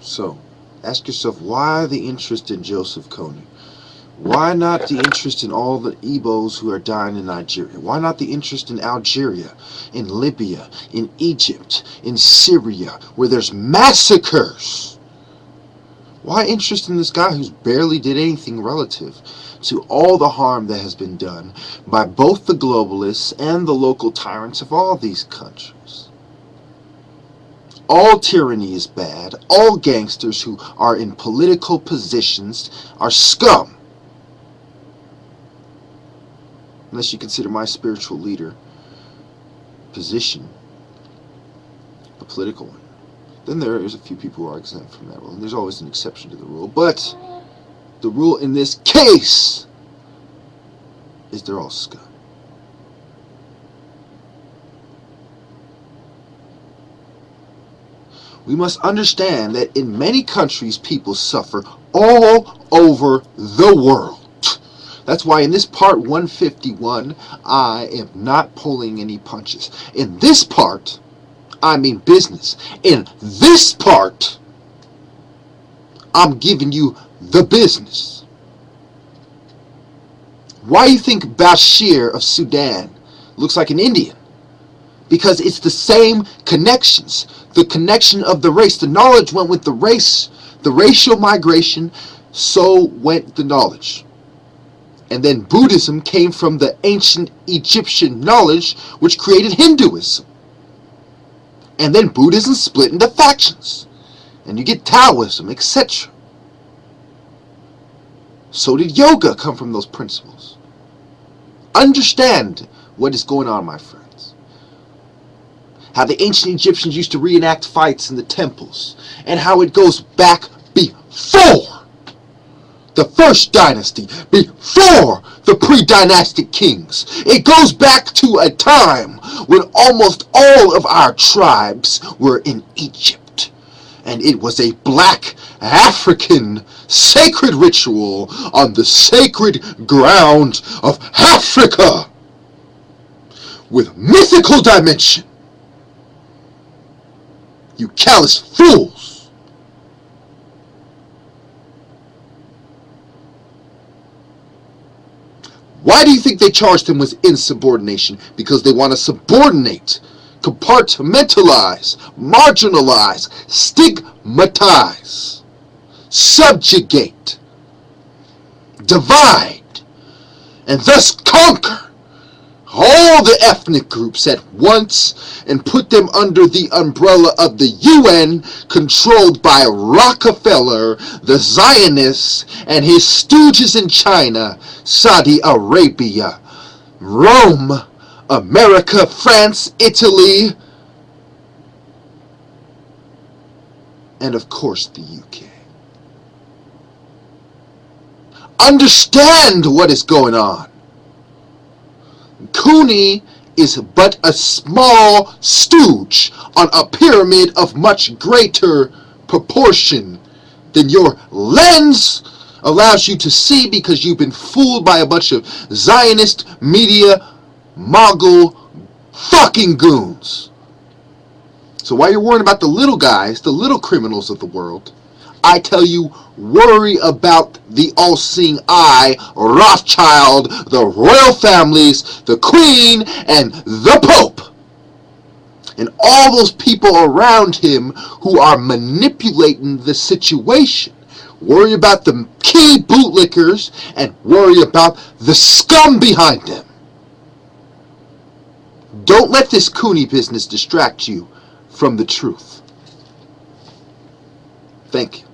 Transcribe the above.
So, ask yourself, why the interest in Joseph Kony? Why not the interest in all the Igbos who are dying in Nigeria? Why not the interest in Algeria, in Libya, in Egypt, in Syria, where there's massacres? Why interest in this guy who's barely did anything relative to all the harm that has been done by both the globalists and the local tyrants of all these countries? All tyranny is bad. All gangsters who are in political positions are scum. Unless you consider my spiritual leader position a political one. Then there is a few people who are exempt from that rule. And there's always an exception to the rule. But the rule in this case is they're all scum. We must understand that in many countries people suffer all over the world. That's why in this part 151, I am not pulling any punches. In this part, I mean business. In this part, I'm giving you the business. Why do you think Bashir of Sudan looks like an Indian? Because it's the same connections. The connection of the race. The knowledge went with the race. The racial migration, so went the knowledge. And then Buddhism came from the ancient Egyptian knowledge, which created Hinduism. And then Buddhism split into factions. And you get Taoism, etc. So did yoga come from those principles. Understand what is going on, my friends. How the ancient Egyptians used to reenact fights in the temples. And how it goes back before the first dynasty, before the pre-dynastic kings. It goes back to a time when almost all of our tribes were in Egypt. And it was a black African sacred ritual on the sacred ground of Africa with mythical dimension. You callous fools! Why do you think they charged him with insubordination? Because they want to subordinate, compartmentalize, marginalize, stigmatize, subjugate, divide, and thus conquer all the ethnic groups at once and put them under the umbrella of the UN, controlled by Rockefeller, the Zionists, and his stooges in China, Saudi Arabia, Rome, America, France, Italy, and of course the UK. Understand what is going on. Kony is but a small stooge on a pyramid of much greater proportion than your lens allows you to see, because you've been fooled by a bunch of Zionist media mogul fucking goons. So while you're worrying about the little guys, the little criminals of the world, I tell you, worry about the all-seeing eye, Rothschild, the royal families, the Queen, and the Pope. And all those people around him who are manipulating the situation. Worry about the key bootlickers and worry about the scum behind them. Don't let this Kony business distract you from the truth. Thank you.